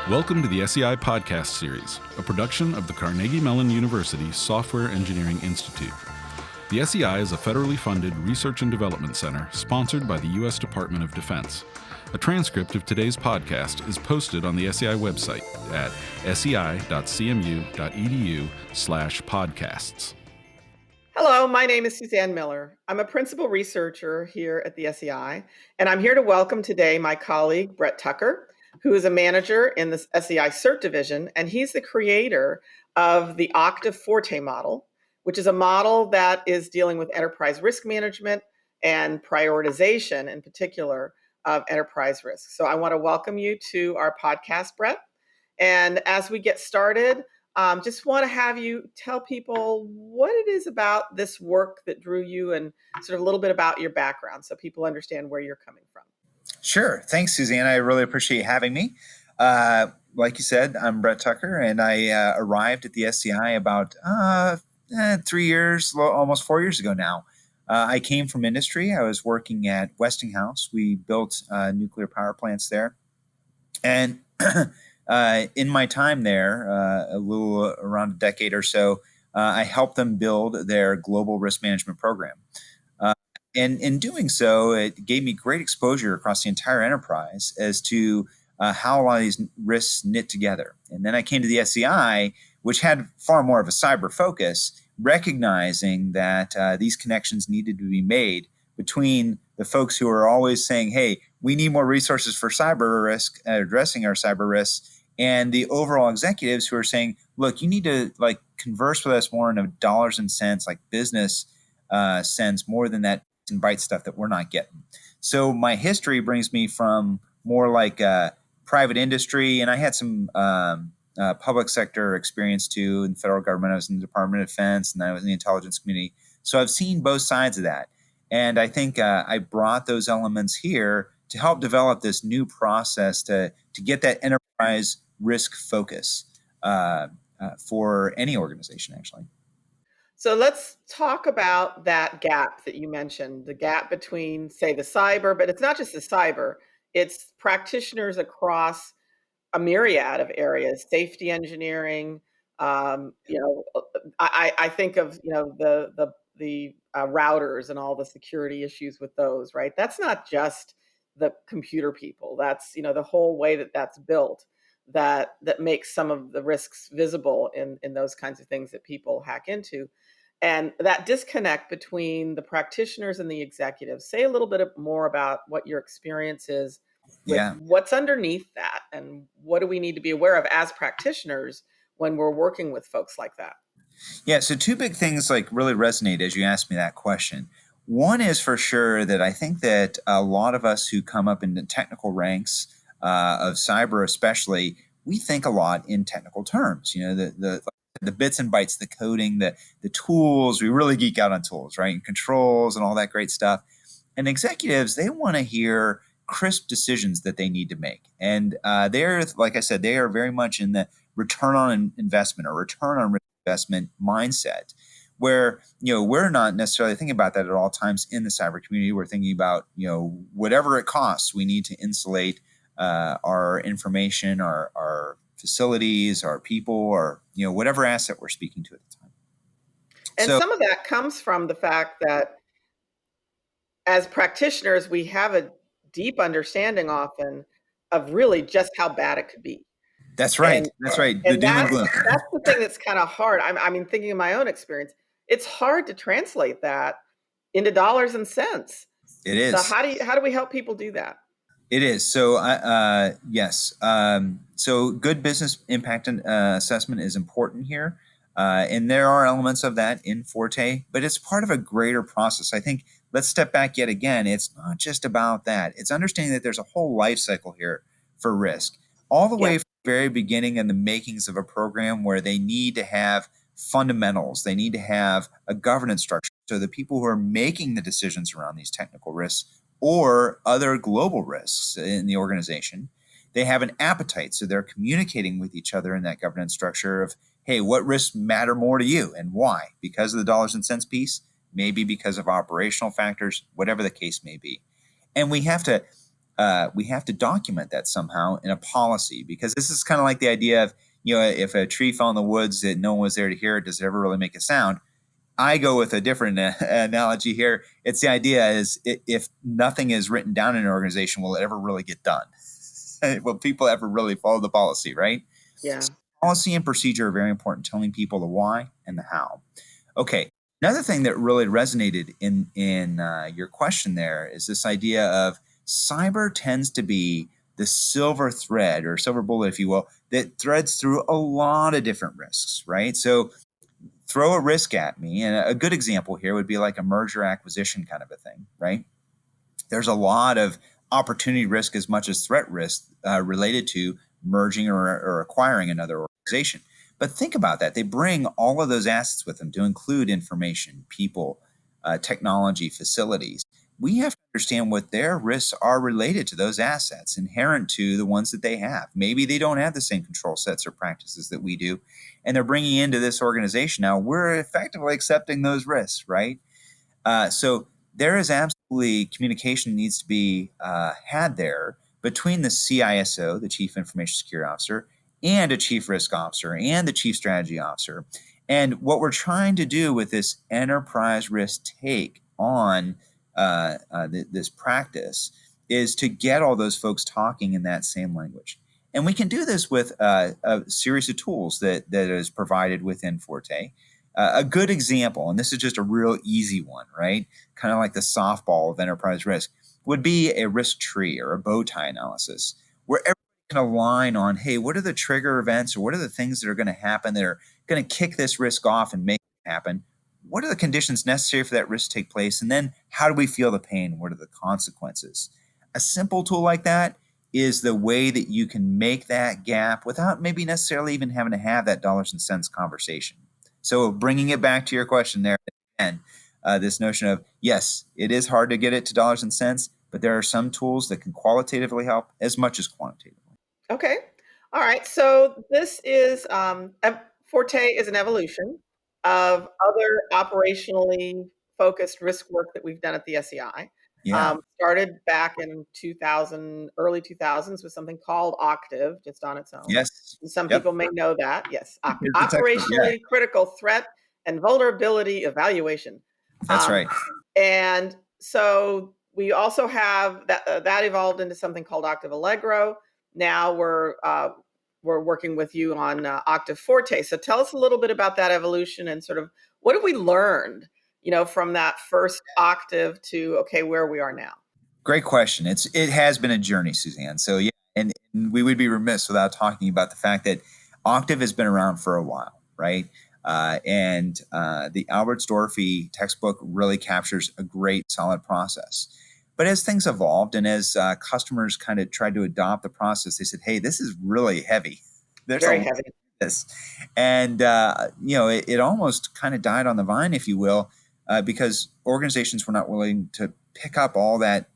Welcome to the SEI Podcast Series, a production of the Carnegie Mellon University Software Engineering Institute. The SEI is a federally funded research and development center sponsored by the U.S. Department of Defense. A transcript of today's podcast is posted on the SEI website at sei.cmu.edu/podcasts. Hello, my name is Suzanne Miller. I'm a principal researcher here at the SEI, and I'm here to welcome today my colleague, Brett Tucker, who is a manager in the SEI CERT Division, and he's the creator of the OCTAVE FORTE model, which is a model that is dealing with enterprise risk management and prioritization, in particular, of enterprise risk. So I want to welcome you to our podcast, Brett. And as we get started, just want to have you tell people what it is about this work that drew you and sort of a little bit about your background so people understand where you're coming from. Sure. Thanks, Suzanne. I really appreciate having me. Like you said, I'm Brett Tucker, and I arrived at the SEI about 3 years, almost 4 years ago now. I came from industry. I was working at Westinghouse. We built nuclear power plants there. And in my time there, a little around a decade or so, I helped them build their global risk management program. And in doing so, it gave me great exposure across the entire enterprise as to how a lot of these risks knit together. And then I came to the SEI, which had far more of a cyber focus, recognizing that these connections needed to be made between the folks who are always saying, hey, we need more resources for cyber risk, addressing our cyber risks, and the overall executives who are saying, look, you need to converse with us more in a dollars and cents, business sense, more than that and bite stuff that we're not getting. So my history brings me from more private industry, and I had some public sector experience too in the federal government. I was in the Department of Defense, and then I was in the intelligence community. So I've seen both sides of that. And I think I brought those elements here to help develop this new process to get that enterprise risk focus for any organization, actually. So let's talk about that gap that you mentioned, the gap between, say, the cyber, but it's not just the cyber, it's practitioners across a myriad of areas, safety engineering. I think of, the routers and all the security issues with those, right? That's not just the computer people. That's, the whole way that that's built that makes some of the risks visible in those kinds of things that people hack into. And that disconnect between the practitioners and the executives. Say a little bit more about what your experience is with what's underneath that and what do we need to be aware of as practitioners when we're working with folks like that? Yeah, so two big things really resonate as you asked me that question. One is for sure that I think that a lot of us who come up in the technical ranks of cyber especially, we think a lot in technical terms. The bits and bytes, the coding, the tools, we really geek out on tools, right? And controls and all that great stuff. And executives, they want to hear crisp decisions that they need to make. And they're, like I said, they are very much in the return on investment or return on investment mindset, where, we're not necessarily thinking about that at all times in the cyber community. We're thinking about, whatever it costs, we need to insulate our information, our facilities, our people, or whatever asset we're speaking to at the time. And some of that comes from the fact that as practitioners, we have a deep understanding often of really just how bad it could be. That's right. That's right. The doom and gloom. That's the thing that's kind of hard. I mean, thinking of my own experience, it's hard to translate that into dollars and cents. It is. So how do we help people do that? It is. So, yes. So good business impact assessment is important here. And there are elements of that in Forte, but it's part of a greater process. I think let's step back yet again. It's not just about that. It's understanding that there's a whole life cycle here for risk, all the way from the very beginning and the makings of a program where they need to have fundamentals. They need to have a governance structure. So the people who are making the decisions around these technical risks or other global risks in the organization, they have an appetite. So they're communicating with each other in that governance structure of, hey, what risks matter more to you and why? Because of the dollars and cents piece, maybe because of operational factors, whatever the case may be. And we have to we have to document that somehow in a policy, because this is kind of like the idea of, if a tree fell in the woods that no one was there to hear it, does it ever really make a sound? I go with a different analogy here. It's the idea is, if nothing is written down in an organization, will it ever really get done? Will people ever really follow the policy, right? Yeah. So policy and procedure are very important, telling people the why and the how. Okay. Another thing that really resonated in your question there is this idea of cyber tends to be the silver thread, or silver bullet, if you will, that threads through a lot of different risks, right? So throw a risk at me, and a good example here would be like a merger acquisition kind of a thing, right? There's a lot of opportunity risk as much as threat risk related to merging or acquiring another organization. But think about that. They bring all of those assets with them, to include information, people, technology, facilities. We have to understand what their risks are related to those assets, inherent to the ones that they have. Maybe they don't have the same control sets or practices that we do, and they're bringing into this organization. Now, we're effectively accepting those risks, right? So there is absolutely communication needs to be had there between the CISO, the Chief Information Security Officer, and a Chief Risk Officer and the Chief Strategy Officer. And what we're trying to do with this enterprise risk take on this practice is to get all those folks talking in that same language. And we can do this with a series of tools that is provided within Forte. A good example, and this is just a real easy one, right? Kind of like the softball of enterprise risk, would be a risk tree or a bow tie analysis, where everybody can align on, hey, what are the trigger events, or what are the things that are going to happen that are going to kick this risk off and make it happen? What are the conditions necessary for that risk to take place? And then how do we feel the pain? What are the consequences? A simple tool like that is the way that you can make that gap without maybe necessarily even having to have that dollars and cents conversation. So bringing it back to your question there, again, this notion of, yes, it is hard to get it to dollars and cents, but there are some tools that can qualitatively help as much as quantitatively. Okay. All right. So this is Forte is an evolution of other operationally focused risk work that we've done at the SEI. Yeah. Started back in 2000, early 2000s, with something called OCTAVE, just on its own. Yes. And some Yep. people may know that. Yes. Here's the textbook. Yeah. Operationally critical threat and vulnerability evaluation. That's right. And so we also have that evolved into something called OCTAVE Allegro. Now we're working with you on OCTAVE Forte. So tell us a little bit about that evolution, and sort of what have we learned, from that first OCTAVE to, okay, where we are now. Great question. It has been a journey, Suzanne. So yeah, and we would be remiss without talking about the fact that OCTAVE has been around for a while, right? And the Albert Storfy textbook really captures a great, solid process. But as things evolved, and as customers kind of tried to adopt the process, they said, "Hey, this is really heavy. There's Very a lot heavy. to this," and it almost kind of died on the vine, if you will, because organizations were not willing to pick up all that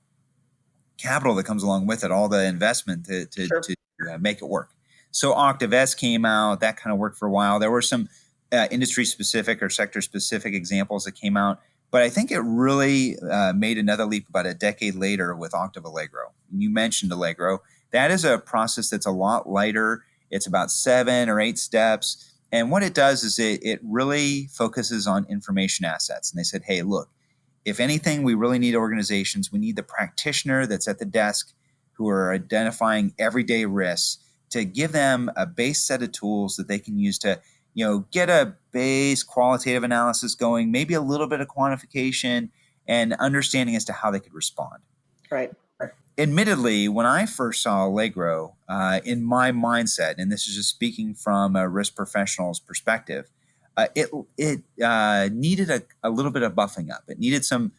capital that comes along with it, all the investment to Sure. make it work. So OCTAVE S came out. That kind of worked for a while. There were some industry-specific or sector-specific examples that came out, but I think it really made another leap about a decade later with OCTAVE Allegro. You mentioned Allegro. That is a process that's a lot lighter. It's about 7 or 8 steps. And what it does is it really focuses on information assets. And they said, hey, look, if anything, we really need organizations. We need the practitioner that's at the desk who are identifying everyday risks, to give them a base set of tools that they can use to, get a base qualitative analysis going, maybe a little bit of quantification and understanding as to how they could respond. Right. Admittedly, when I first saw Allegro, in my mindset, and this is just speaking from a risk professional's perspective, it needed a little bit of buffing up. It needed some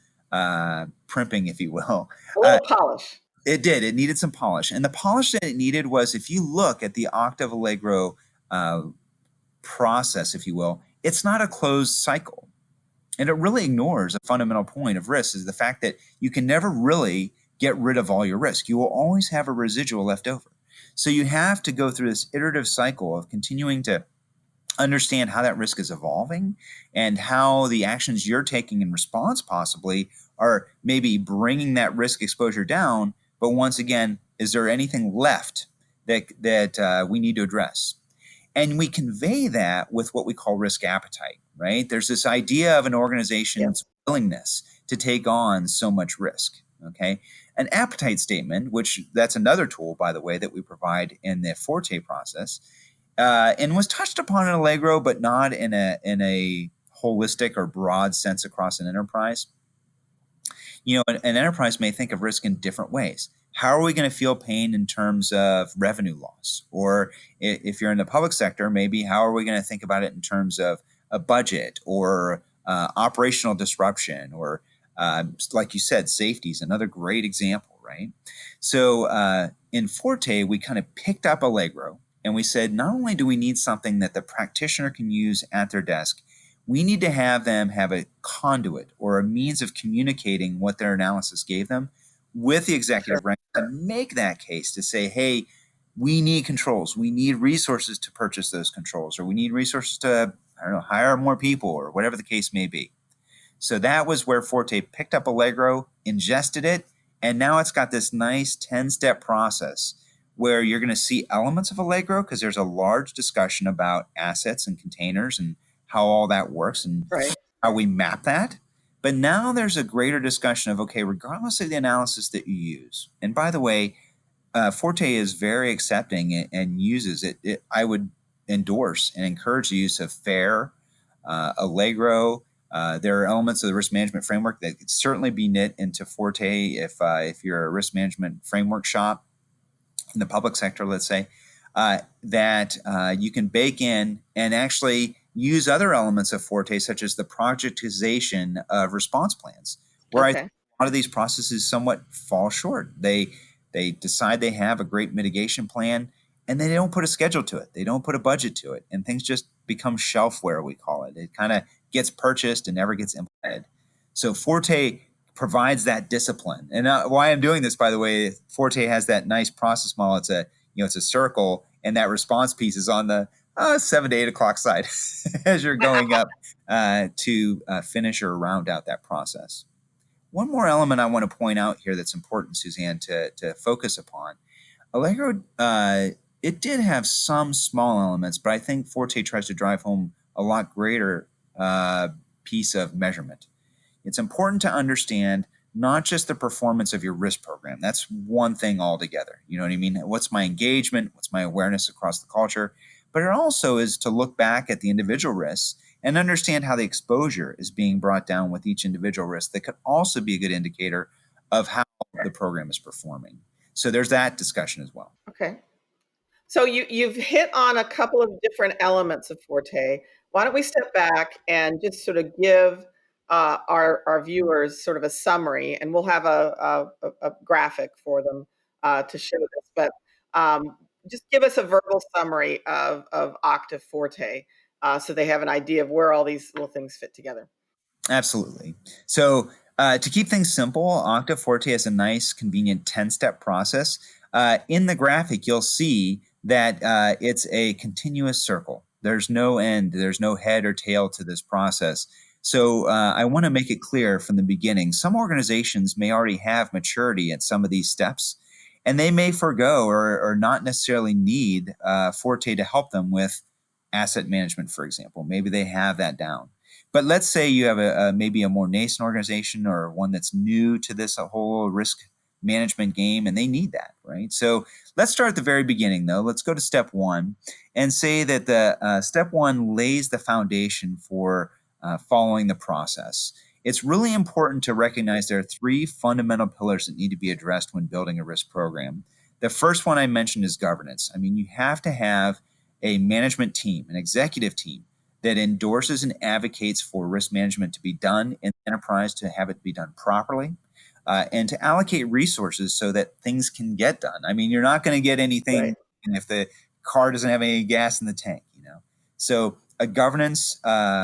primping, if you will. A little polish. It did. It needed some polish. And the polish that it needed was, if you look at the OCTAVE Allegro process, if you will, it's not a closed cycle. And it really ignores a fundamental point of risk, is the fact that you can never really get rid of all your risk. You will always have a residual left over. So you have to go through this iterative cycle of continuing to understand how that risk is evolving, and how the actions you're taking in response possibly are maybe bringing that risk exposure down, But once again, is there anything left that we need to address? And we convey that with what we call risk appetite, right? There's this idea of an organization's willingness to take on so much risk, okay? An appetite statement, which that's another tool, by the way, that we provide in the Forte process, and was touched upon in Allegro, but not in a holistic or broad sense across an enterprise. An enterprise may think of risk in different ways. How are we going to feel pain in terms of revenue loss? Or if you're in the public sector, maybe how are we going to think about it in terms of a budget or operational disruption or, like you said, safety is another great example, right? So in Forte, we kind of picked up Allegro and we said, not only do we need something that the practitioner can use at their desk, we need to have them have a conduit or a means of communicating what their analysis gave them with the executive rank to make that case to say, hey, we need controls. We need resources to purchase those controls, or we need resources to, hire more people, or whatever the case may be. So that was where Forte picked up Allegro, ingested it, and now it's got this nice 10-step process where you're going to see elements of Allegro because there's a large discussion about assets and containers and how all that works and how we map that. But now there's a greater discussion of, okay, regardless of the analysis that you use, and by the way, Forte is very accepting and uses it. I would endorse and encourage the use of FAIR, Allegro. There are elements of the risk management framework that could certainly be knit into Forte if you're a risk management framework shop in the public sector, let's say, that you can bake in and actually use other elements of Forte, such as the projectization of response plans, where I think a lot of these processes somewhat fall short. They decide they have a great mitigation plan, and they don't put a schedule to it. They don't put a budget to it, and things just become shelfware, we call it. It kind of gets purchased and never gets implemented. So Forte provides that discipline. And why I'm doing this, by the way, Forte has that nice process model. It's a circle, and that response piece is on the 7 to 8 o'clock side as you're going up to finish or round out that process. One more element I want to point out here that's important, Suzanne, to focus upon. Allegro, it did have some small elements, but I think Forte tries to drive home a lot greater piece of measurement. It's important to understand not just the performance of your risk program. That's one thing altogether. You know what I mean? What's my engagement? What's my awareness across the culture? But it also is to look back at the individual risks and understand how the exposure is being brought down with each individual risk. That could also be a good indicator of how the program is performing. So there's that discussion as well. Okay. So you've hit on a couple of different elements of Forte. Why don't we step back and just sort of give our viewers sort of a summary, and we'll have a graphic for them to show this. But just give us a verbal summary of OCTAVE Forte so they have an idea of where all these little things fit together. Absolutely. So to keep things simple, OCTAVE Forte has a nice, convenient 10-step process. In the graphic, you'll see that it's a continuous circle. There's no end. There's no head or tail to this process. So I want to make it clear from the beginning, some organizations may already have maturity at some of these steps, and they may forego or not necessarily need Forte to help them with asset management, for example. Maybe they have that down. But let's say you have maybe a more nascent organization or one that's new to this whole risk management game, and they need that, right? So let's start at the very beginning, though. Let's go to step one and say that the step one lays the foundation for following the process. It's really important to recognize there are three fundamental pillars that need to be addressed when building a risk program. The first one I mentioned is governance. I mean, you have to have a management team, an executive team, that endorses and advocates for risk management to be done in the enterprise, to have it be done properly, and to allocate resources so that things can get done. I mean, you're not going to get anything if the car doesn't have any gas in the tank, So a governance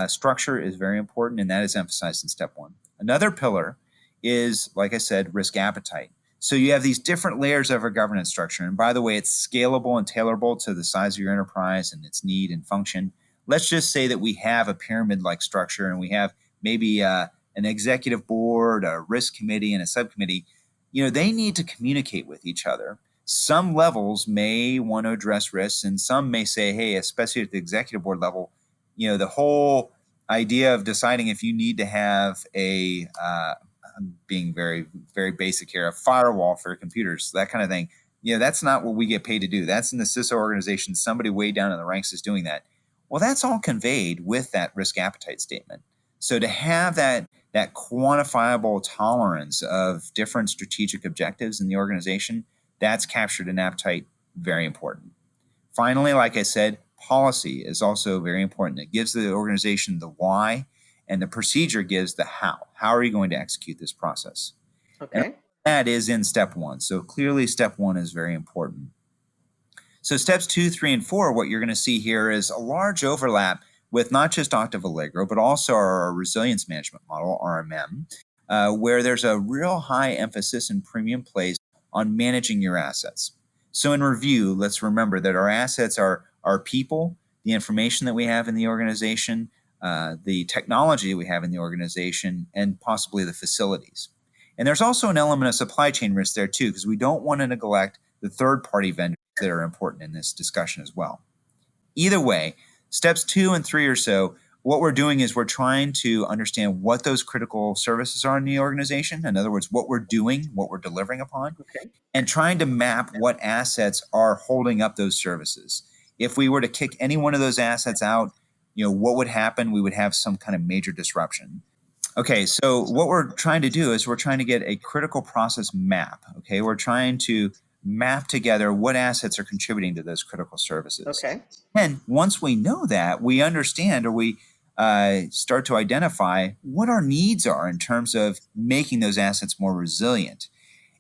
structure is very important, and that is emphasized in step one. Another pillar is, like I said, risk appetite. So you have these different layers of a governance structure. And by the way, it's scalable and tailorable to the size of your enterprise and its need and function. Let's just say that we have a pyramid-like structure and we have maybe an executive board, a risk committee, and a subcommittee. they need to communicate with each other. Some levels may want to address risks, and some may say, hey, especially at the executive board level, the whole idea of deciding if you need to have I'm being very, very basic here, a firewall for computers, that kind of thing. That's not what we get paid to do. That's in the CISO organization. Somebody way down in the ranks is doing that. Well, that's all conveyed with that risk appetite statement. So to have that quantifiable tolerance of different strategic objectives in the organization, that's captured in appetite, very important. Finally, like I said, policy is also very important. It gives the organization the why, and the procedure gives the how. How are you going to execute this process? Okay. And that is in step 1. So clearly step 1 is very important. So steps 2, 3, and 4, what you're going to see here is a large overlap with not just Octave Allegro, but also our resilience management model, RMM, where there's a real high emphasis and premium placed on managing your assets. So in review, let's remember that our assets are our people, the information that we have in the organization, the technology we have in the organization, and possibly the facilities. And there's also an element of supply chain risk there too, because we don't want to neglect the third-party vendors that are important in this discussion as well. Either way, steps 2 and 3 or so, what we're doing is we're trying to understand what those critical services are in the organization. In other words, what we're doing, what we're delivering upon, and trying to map what assets are holding up those services. If we were to kick any one of those assets out, what would happen? We would have some kind of major disruption. Okay, so what we're trying to do is we're trying to get a critical process map. Okay, we're trying to map together what assets are contributing to those critical services. Okay. And once we know that, we understand, or we start to identify what our needs are in terms of making those assets more resilient.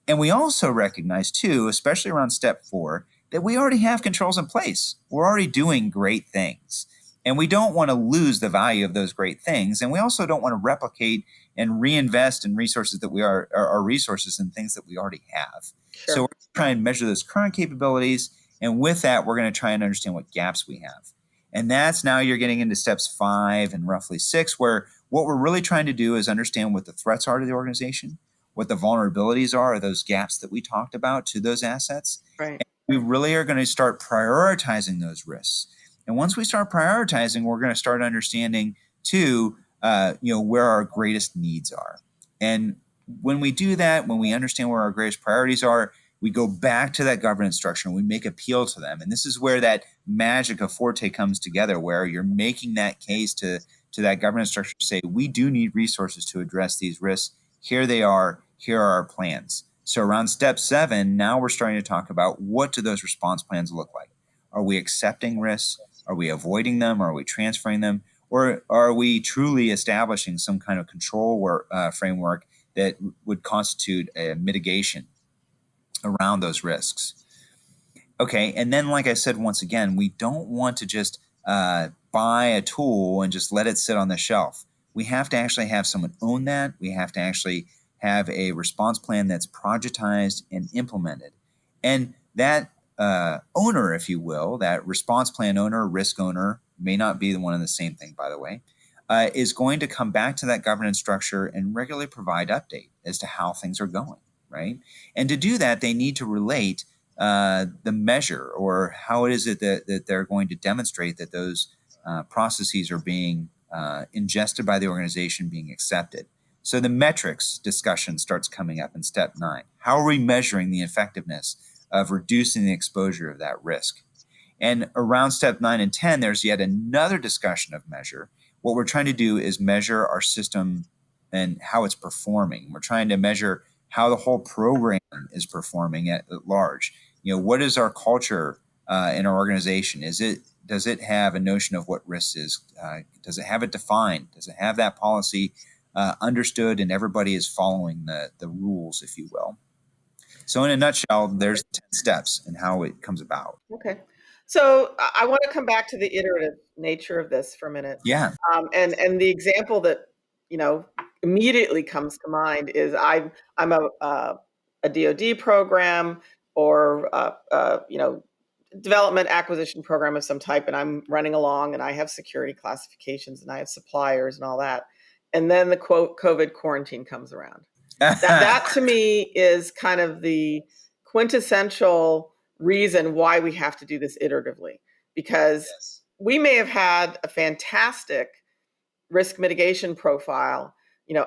And we also recognize too, especially around step 4, that we already have controls in place. We're already doing great things. And we don't want to lose the value of those great things. And we also don't want to replicate and reinvest in resources that we are, our resources and things that we already have. Sure. So we're trying to measure those current capabilities. And with that, we're going to try and understand what gaps we have. And that's now you're getting into steps 5 and roughly 6, where what we're really trying to do is understand what the threats are to the organization, what the vulnerabilities are, those gaps that we talked about to those assets. Right. And we really are going to start prioritizing those risks. And once we start prioritizing, we're going to start understanding too, where our greatest needs are. And when we do that, when we understand where our greatest priorities are, we go back to that governance structure and we make appeal to them. And this is where that magic of Forte comes together, where you're making that case to that governance structure to say, we do need resources to address these risks. Here they are. Here are our plans. So around step 7, now we're starting to talk about what do those response plans look like? Are we accepting risks? Are we avoiding them? Are we transferring them? Or are we truly establishing some kind of control framework that would constitute a mitigation around those risks? Okay, and then like I said, once again, we don't want to just buy a tool and just let it sit on the shelf. We have to actually have someone own that. We have to actually have a response plan that's projectized and implemented. And that owner, if you will, that response plan owner, risk owner, may not be the one and the same thing, by the way, is going to come back to that governance structure and regularly provide update as to how things are going, right? And to do that, they need to relate the measure, or how it is that they're going to demonstrate that those processes are being ingested by the organization, being accepted. So the metrics discussion starts coming up in step 9. How are we measuring the effectiveness of reducing the exposure of that risk? And around step 9 and 10, there's yet another discussion of measure. What we're trying to do is measure our system and how it's performing. We're trying to measure how the whole program is performing at large. What is our culture in our organization? Does it have a notion of what risk is? Does it have it defined? Does it have that policy understood, and everybody is following the rules, if you will? So in a nutshell, there's 10 steps and how it comes about. Okay. So I want to come back to the iterative nature of this for a minute. Yeah. And the example that immediately comes to mind is I'm a DoD program, or development acquisition program of some type, and I'm running along, and I have security classifications, and I have suppliers and all that, and then the quote COVID quarantine comes around. That to me is kind of the quintessential reason why we have to do this iteratively, because Yes. we may have had a fantastic risk mitigation profile,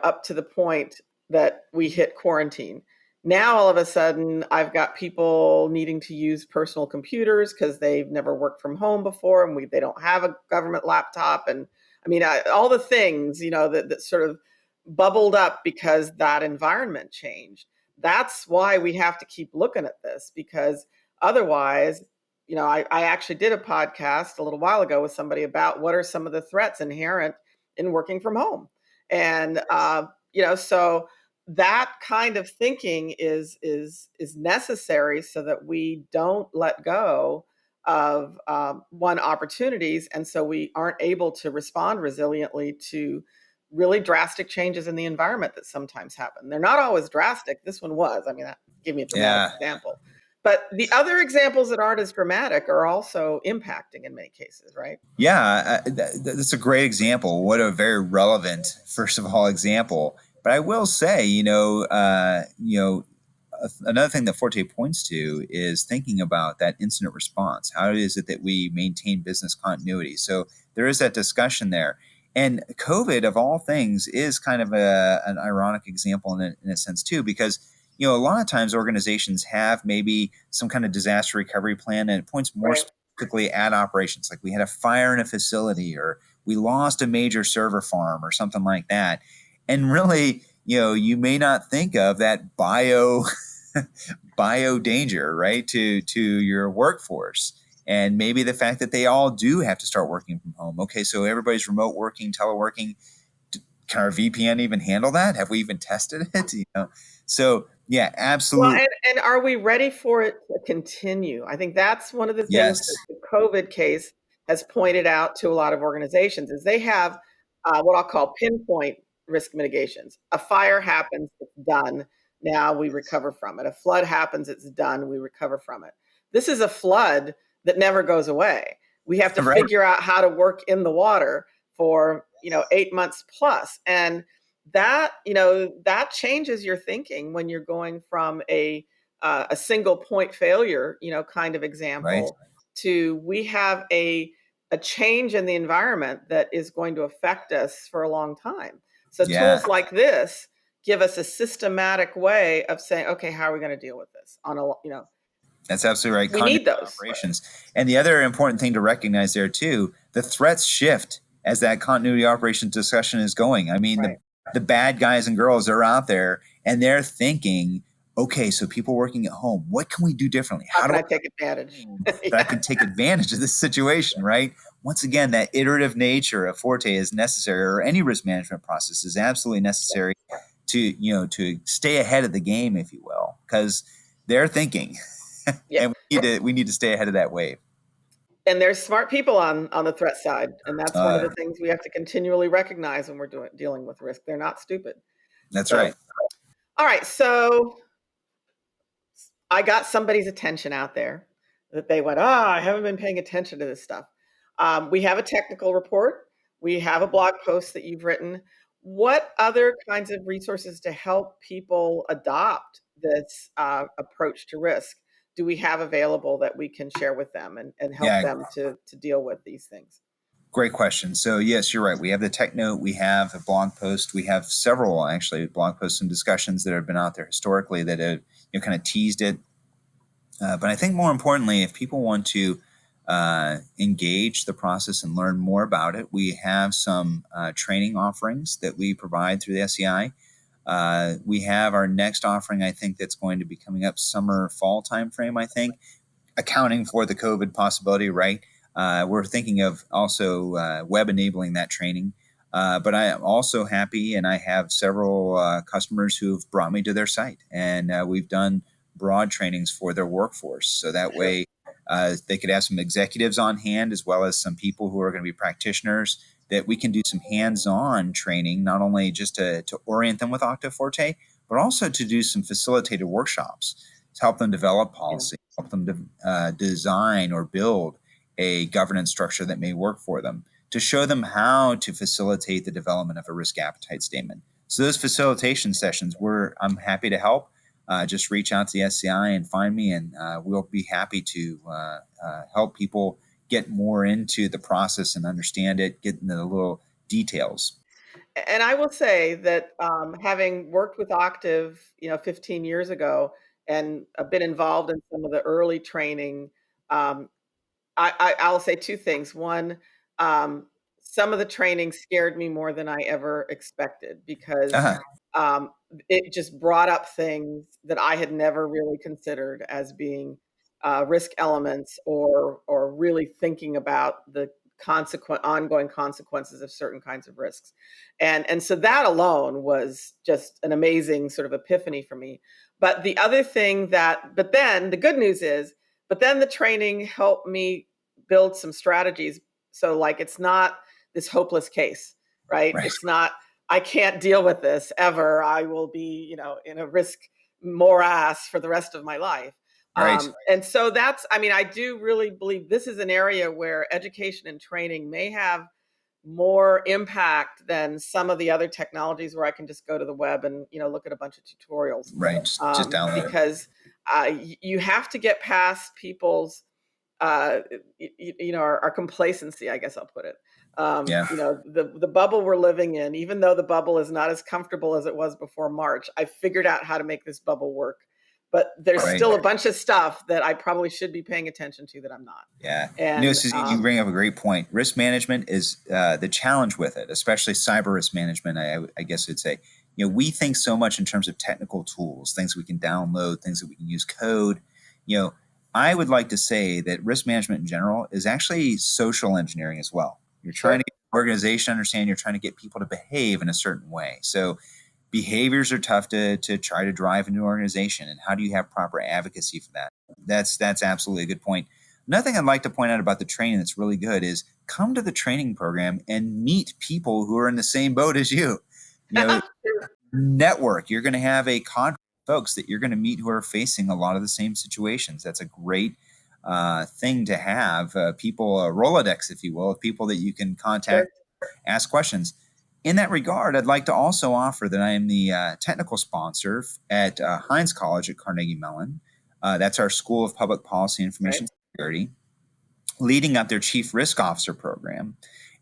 up to the point that we hit quarantine. Now, all of a sudden, I've got people needing to use personal computers because they've never worked from home before, and they don't have a government laptop. And I mean, all the things, that sort of bubbled up because that environment changed. That's why we have to keep looking at this, because otherwise, I actually did a podcast a little while ago with somebody about what are some of the threats inherent in working from home. And, so that kind of thinking is necessary so that we don't let go of one opportunities, and so we aren't able to respond resiliently to really drastic changes in the environment that sometimes happen. They're not always drastic. This one was. I mean, that give me a dramatic Yeah. example. But the other examples that aren't as dramatic are also impacting in many cases, right? Yeah, that's a great example. What a very relevant, first of all, example. But I will say, another thing that Forte points to is thinking about that incident response. How is it that we maintain business continuity? So there is that discussion there. And COVID, of all things, is kind of an ironic example in a sense, too, because a lot of times organizations have maybe some kind of disaster recovery plan, and it points more Right. specifically at operations. Like we had a fire in a facility, or we lost a major server farm or something like that. And really, you may not think of that bio danger, right, to your workforce. And maybe the fact that they all do have to start working from home. Okay, so everybody's remote working, teleworking. Can our VPN even handle that? Have we even tested it? So yeah, Well, absolutely. and are we ready for it to continue? I think that's one of the things Yes. that the COVID case has pointed out to a lot of organizations is they have what I'll call pinpoint risk mitigations. A fire happens, it's done. Now we recover from it. A flood happens, it's done. We recover from it. This is a flood that never goes away. We have to Right. figure out how to work in the water for 8 months plus. And that changes your thinking when you're going from a single point failure kind of example to we have a change in the environment that is going to affect us for a long time. So Yeah. tools like this give us a systematic way of saying, okay, how are we going to deal with this on a That's absolutely right. we need Continuity those. operations. And the other important thing to recognize there too, the threats shift as that continuity operations discussion is going. I mean, Right. the bad guys and girls are out there and they're thinking, okay, so people working at home, what can we do differently? How can do I take advantage? that I can take advantage of this situation, right? Once again, that iterative nature of Forte is necessary, or any risk management process is absolutely necessary to stay ahead of the game, if you will, because they're thinking, Yeah. and we need to stay ahead of that wave. And there's smart people on the threat side, and that's one of the things we have to continually recognize when we're dealing with risk. They're not stupid. That's So, right. all right, so I got somebody's attention out there that they went, I haven't been paying attention to this stuff. We have a technical report. We have a blog post that you've written. What other kinds of resources to help people adopt this approach to risk do we have available that we can share with them and help them to deal with these things? Great question. So yes, you're right. We have the tech note. We have a blog post. We have several actually blog posts and discussions that have been out there historically that have kind of teased it. But I think more importantly, if people want to engage the process and learn more about it, we have some training offerings that we provide through the SEI. We have our next offering, I think, that's going to be coming up summer, fall timeframe, I think, accounting for the COVID possibility, right? We're thinking of also web enabling that training. But I am also happy, and I have several customers who have brought me to their site, and we've done broad trainings for their workforce. So that way they could have some executives on hand, as well as some people who are going to be practitioners, that we can do some hands-on training, not only just to orient them with OCTAVE FORTE, but also to do some facilitated workshops to help them develop policy, help them design or build a governance structure that may work for them, to show them how to facilitate the development of a risk appetite statement. So those facilitation sessions, I'm happy to help. Just reach out to the SEI and find me, and we'll be happy to help people get more into the process and understand it, get into the little details. And I will say that having worked with Octave, 15 years ago, and been involved in some of the early training, um, I'll say two things. One, um, some of the training scared me more than I ever expected because Uh-huh. it just brought up things that I had never really considered as being risk elements or really thinking about the ongoing consequences of certain kinds of risks. And so that alone was just an amazing sort of epiphany for me. But the other thing but then the good news is, but then the training helped me build some strategies. So like, it's not this hopeless case, right? Right. It's not, I can't deal with this ever. I will be, in a risk morass for the rest of my life. Right. And so I do really believe this is an area where education and training may have more impact than some of the other technologies where I can just go to the web and, look at a bunch of tutorials. Right. Just download it. Because you have to get past people's, our complacency, I guess I'll put it. Yeah. The bubble we're living in, even though the bubble is not as comfortable as it was before March, I figured out how to make this bubble work. But there's still a bunch of stuff that I probably should be paying attention to that I'm not. Yeah. And, Susie, you bring up a great point. Risk management is the challenge with it, especially cyber risk management, I guess I'd say. We think so much in terms of technical tools, things we can download, things that we can use code. I would like to say that risk management in general is actually social engineering as well. You're trying to get the organization to understand, you're trying to get people to behave in a certain way. So behaviors are tough to try to drive into an organization. And how do you have proper advocacy for that? That's absolutely a good point. Another thing I'd like to point out about the training that's really good is come to the training program and meet people who are in the same boat as you. Network. You're going to have a cadre of folks that you're going to meet who are facing a lot of the same situations. That's a great thing to have. People, a Rolodex, if you will, of people that you can contact, ask questions. In that regard, I'd like to also offer that I am the technical sponsor at Heinz College at Carnegie Mellon. That's our School of Public Policy and Information Security, leading up their Chief Risk Officer program.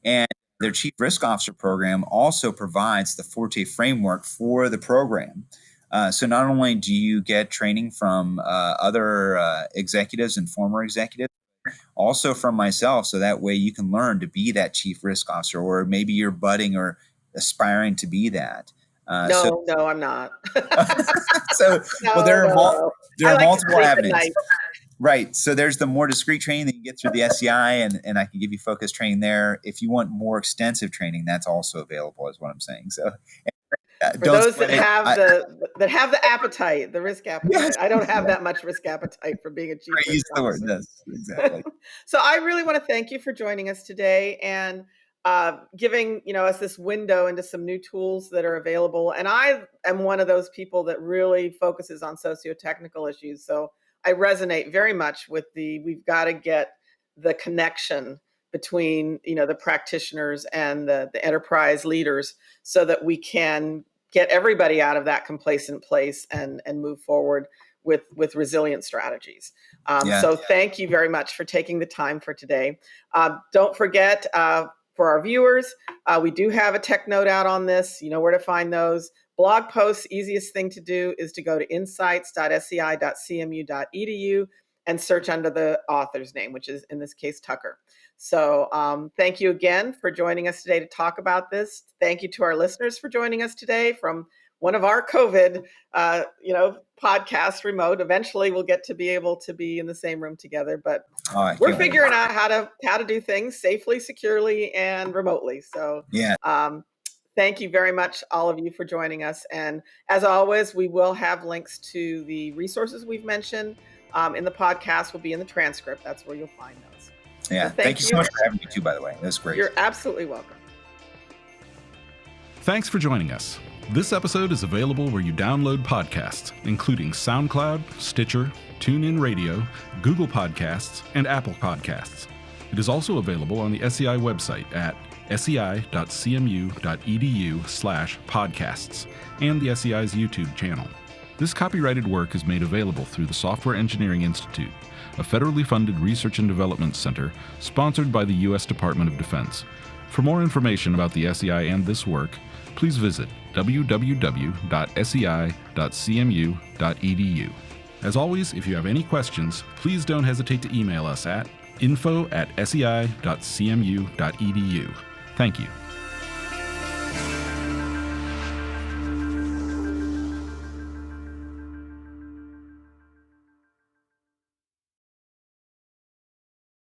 And their Chief Risk Officer program also provides the Forte framework for the program. So not only do you get training from other executives and former executives, also from myself, so that way you can learn to be that Chief Risk Officer, or maybe you're budding or aspiring to be that. No, I'm not. There are multiple avenues. Right. So there's the more discreet training that you get through the SEI, and I can give you focused training there. If you want more extensive training, that's also available, is what I'm saying. So for those that have the appetite, the risk appetite. Yes. I don't have that much risk appetite for being a chief risk officer. Yes, exactly. So I really want to thank you for joining us today and giving us this window into some new tools that are available. And I am one of those people that really focuses on socio-technical issues. So I resonate very much with we've got to get the connection between, the practitioners and the enterprise leaders so that we can get everybody out of that complacent place and move forward with resilient strategies. So thank you very much for taking the time for today. Don't forget, for our viewers, we do have a tech note out on this. You know where to find those. Blog posts, easiest thing to do is to go to insights.sei.cmu.edu and search under the author's name, which is in this case, Tucker. So thank you again for joining us today to talk about this. Thank you to our listeners for joining us today from one of our COVID, podcast remote. Eventually we'll get to be able to be in the same room together, but we're figuring out how to do things safely, securely, and remotely. So thank you very much, all of you, for joining us. And as always, we will have links to the resources we've mentioned in the podcast. Will be in the transcript. That's where you'll find those. Yeah. So thank you so much for having me too, by the way. That's great. You're absolutely welcome. Thanks for joining us. This episode is available where you download podcasts, including SoundCloud, Stitcher, TuneIn Radio, Google Podcasts, and Apple Podcasts. It is also available on the SEI website at sei.cmu.edu/podcasts and the SEI's YouTube channel. This copyrighted work is made available through the Software Engineering Institute, a federally funded research and development center sponsored by the U.S. Department of Defense. For more information about the SEI and this work, please visit www.sei.cmu.edu. As always, if you have any questions, please don't hesitate to email us at info@sei.cmu.edu. Thank you.